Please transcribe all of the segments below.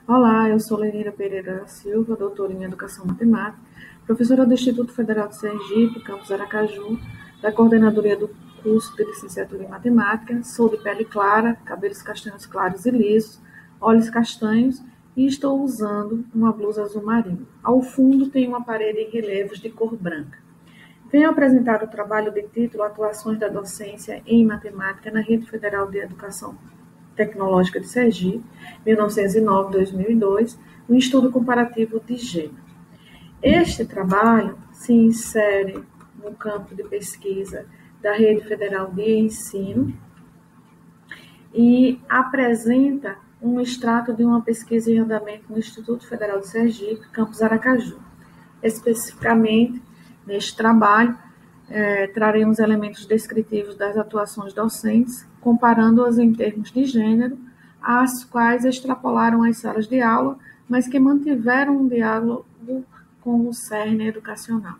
Olá, eu sou Lenira Pereira da Silva, doutora em Educação Matemática, professora do Instituto Federal de Sergipe, campus Aracaju, da coordenadoria do curso de licenciatura em Matemática. Sou de pele clara, cabelos castanhos claros e lisos, olhos castanhos e estou usando uma blusa azul marinho. Ao fundo tem uma parede em relevos de cor branca. Venho apresentar o trabalho de título Atuações da Docência em Matemática na Rede Federal de Educação Tecnológica de Sergipe, 1909-2002, um estudo comparativo de gênero. Este trabalho se insere no campo de pesquisa da Rede Federal de Ensino e apresenta um extrato de uma pesquisa em andamento no Instituto Federal de Sergipe, campus Aracaju. Especificamente, neste trabalho, traremos elementos descritivos das atuações docentes, comparando-as em termos de gênero, as quais extrapolaram as salas de aula, mas que mantiveram um diálogo com o cerne educacional.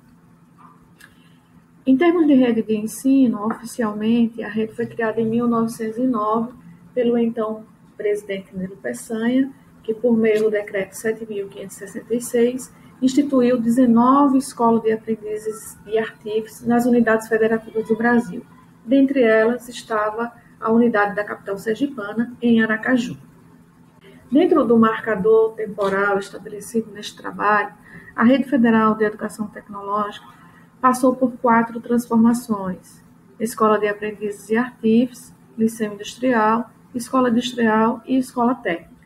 Em termos de rede de ensino, oficialmente, a rede foi criada em 1909 pelo então presidente Nilo Peçanha, que, por meio do decreto 7.566, instituiu 19 escolas de aprendizes e artífices nas unidades federativas do Brasil. Dentre elas estava a unidade da capital sergipana, em Aracaju. Dentro do marcador temporal estabelecido neste trabalho, a Rede Federal de Educação Tecnológica passou por 4 transformações: Escola de Aprendizes e Artífices, Liceu Industrial, Escola Industrial e Escola Técnica.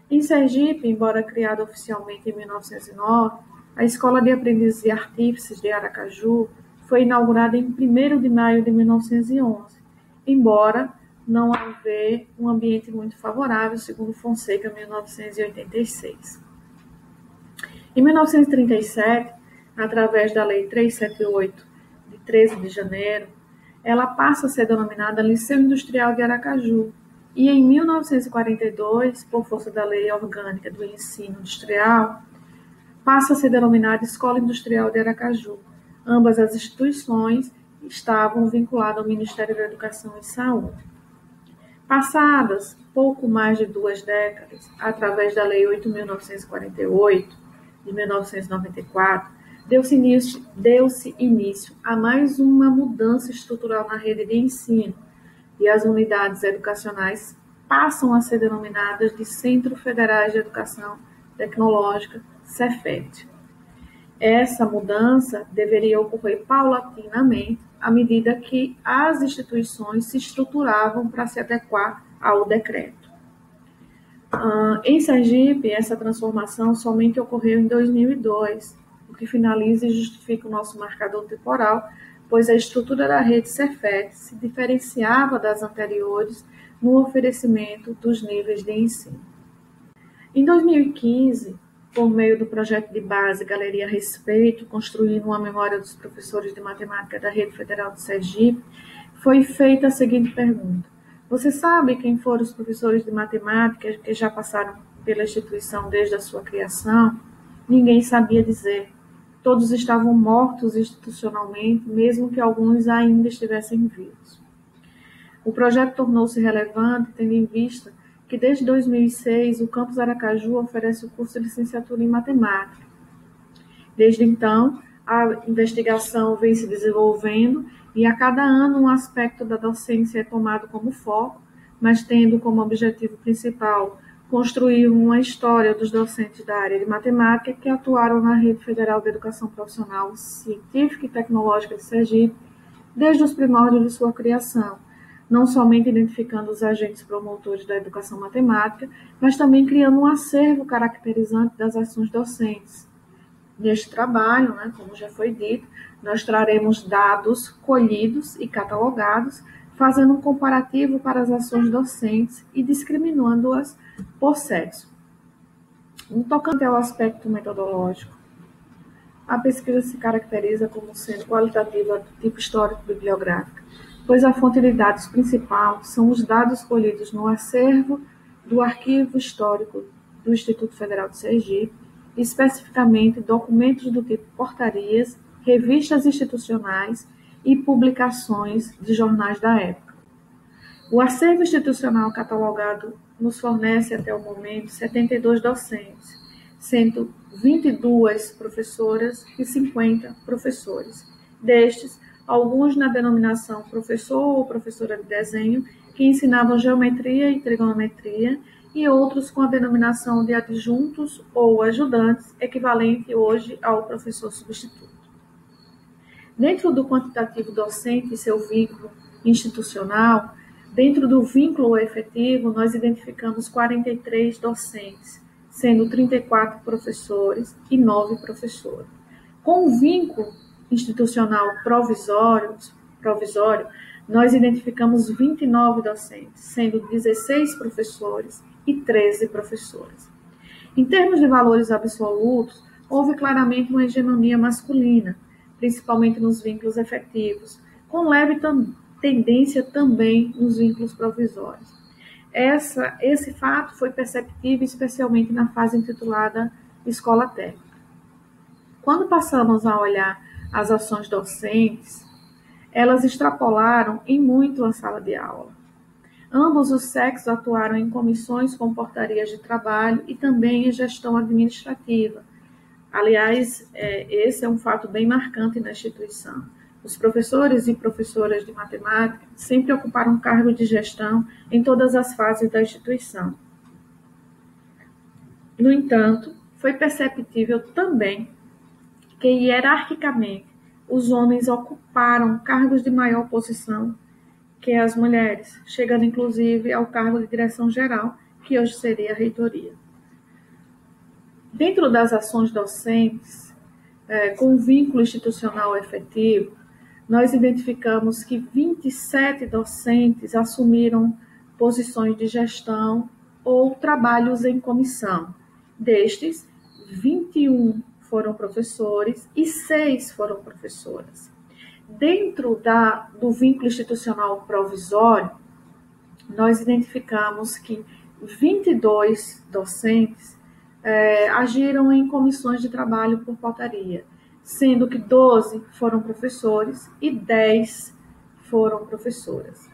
Em Sergipe, embora criada oficialmente em 1909, a Escola de Aprendizes e Artífices de Aracaju foi inaugurada em 1º de maio de 1911, embora não haver um ambiente muito favorável, segundo Fonseca, 1986. Em 1937, através da Lei 378, de 13 de janeiro, ela passa a ser denominada Liceu Industrial de Aracaju, e em 1942, por força da Lei Orgânica do Ensino Industrial, passa a ser denominada Escola Industrial de Aracaju. Ambas as instituições estavam vinculadas ao Ministério da Educação e Saúde. Passadas pouco mais de 2 décadas, através da Lei 8.948, de 1994, deu-se início a mais uma mudança estrutural na rede de ensino, e as unidades educacionais passam a ser denominadas de Centros Federais de Educação Tecnológica, Cefet. Essa mudança deveria ocorrer paulatinamente à medida que as instituições se estruturavam para se adequar ao decreto. Em Sergipe, essa transformação somente ocorreu em 2002, o que finaliza e justifica o nosso marcador temporal, pois a estrutura da rede Cefet se diferenciava das anteriores no oferecimento dos níveis de ensino. Em 2015, por meio do projeto de base Galeria Respeito, construindo uma memória dos professores de matemática da Rede Federal de Sergipe, foi feita a seguinte pergunta: você sabe quem foram os professores de matemática que já passaram pela instituição desde a sua criação? Ninguém sabia dizer. Todos estavam mortos institucionalmente, mesmo que alguns ainda estivessem vivos. O projeto tornou-se relevante, tendo em vista que desde 2006 o campus Aracaju oferece o curso de licenciatura em matemática. Desde então, a investigação vem se desenvolvendo e a cada ano um aspecto da docência é tomado como foco, mas tendo como objetivo principal construir uma história dos docentes da área de matemática que atuaram na Rede Federal de Educação Profissional, Científica e Tecnológica de Sergipe desde os primórdios de sua criação, não somente identificando os agentes promotores da educação matemática, mas também criando um acervo caracterizante das ações docentes. Neste trabalho, como já foi dito, nós traremos dados colhidos e catalogados, fazendo um comparativo para as ações docentes e discriminando-as por sexo. No tocante ao aspecto metodológico, a pesquisa se caracteriza como sendo qualitativa do tipo histórico-bibliográfica, pois a fonte de dados principal são os dados colhidos no acervo do Arquivo Histórico do Instituto Federal de Sergipe, especificamente documentos do tipo portarias, revistas institucionais e publicações de jornais da época. O acervo institucional catalogado nos fornece até o momento 72 docentes, sendo 22 professoras e 50 professores. Destes, alguns na denominação professor ou professora de desenho, que ensinavam geometria e trigonometria, e outros com a denominação de adjuntos ou ajudantes, equivalente hoje ao professor substituto. Dentro do quantitativo docente e seu vínculo institucional, dentro do vínculo efetivo, nós identificamos 43 docentes, sendo 34 professores e 9 professoras. Com o vínculo institucional provisório, nós identificamos 29 docentes, sendo 16 professores e 13 professoras. Em termos de valores absolutos, houve claramente uma hegemonia masculina, principalmente nos vínculos efetivos, com leve tendência também nos vínculos provisórios. Esse fato foi perceptível especialmente na fase intitulada Escola Técnica. Quando passamos a olhar as ações docentes, elas extrapolaram em muito a sala de aula. Ambos os sexos atuaram em comissões com portarias de trabalho e também em gestão administrativa. Aliás, esse é um fato bem marcante na instituição. Os professores e professoras de matemática sempre ocuparam cargo de gestão em todas as fases da instituição. No entanto, foi perceptível também que, hierarquicamente, os homens ocuparam cargos de maior posição que as mulheres, chegando inclusive ao cargo de direção geral, que hoje seria a reitoria. Dentro das ações docentes, com vínculo institucional efetivo, nós identificamos que 27 docentes assumiram posições de gestão ou trabalhos em comissão. Destes, 21 foram professores e 6 foram professoras. Dentro do vínculo institucional provisório, nós identificamos que 22 docentes agiram em comissões de trabalho por portaria, sendo que 12 foram professores e 10 foram professoras.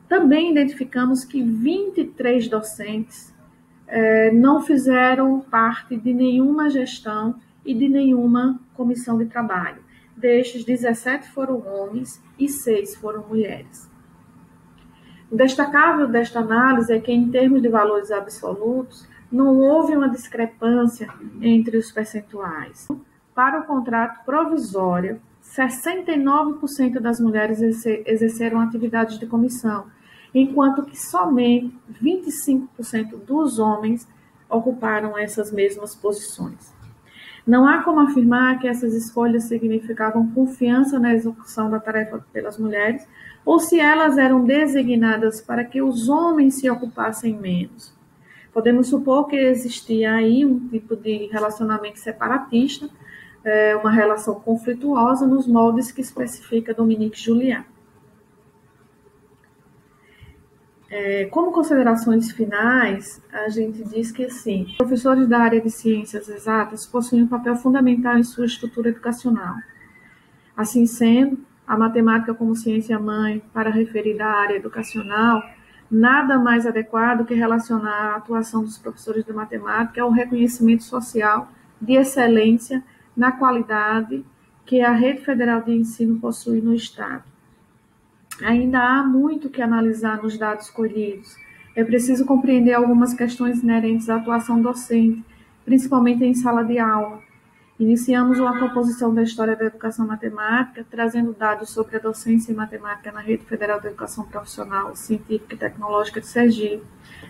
Também identificamos que 23 docentes não fizeram parte de nenhuma gestão e de nenhuma comissão de trabalho. Destes, 17 foram homens e 6 foram mulheres. O destacável desta análise é que, em termos de valores absolutos, não houve uma discrepância entre os percentuais. Para o contrato provisório, 69% das mulheres exerceram atividades de comissão, enquanto que somente 25% dos homens ocuparam essas mesmas posições. Não há como afirmar que essas escolhas significavam confiança na execução da tarefa pelas mulheres, ou se elas eram designadas para que os homens se ocupassem menos. Podemos supor que existia aí um tipo de relacionamento separatista, uma relação conflituosa nos moldes que especifica Dominique Julliard. Como considerações finais, a gente diz que, assim, professores da área de ciências exatas possuem um papel fundamental em sua estrutura educacional. Assim sendo, a matemática como ciência-mãe, para referir da área educacional, nada mais adequado que relacionar a atuação dos professores de matemática ao reconhecimento social de excelência na qualidade que a Rede Federal de Ensino possui no Estado. Ainda há muito que analisar nos dados colhidos. É preciso compreender algumas questões inerentes à atuação docente, principalmente em sala de aula. Iniciamos uma composição da história da educação matemática, trazendo dados sobre a docência em matemática na Rede Federal de Educação Profissional, Científica e Tecnológica de Sergipe.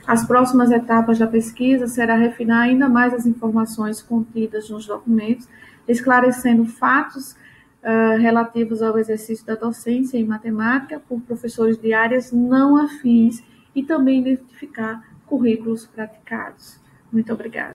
As próximas etapas da pesquisa será refinar ainda mais as informações contidas nos documentos, esclarecendo fatos relativos ao exercício da docência em matemática por professores de áreas não afins e também identificar currículos praticados. Muito obrigada.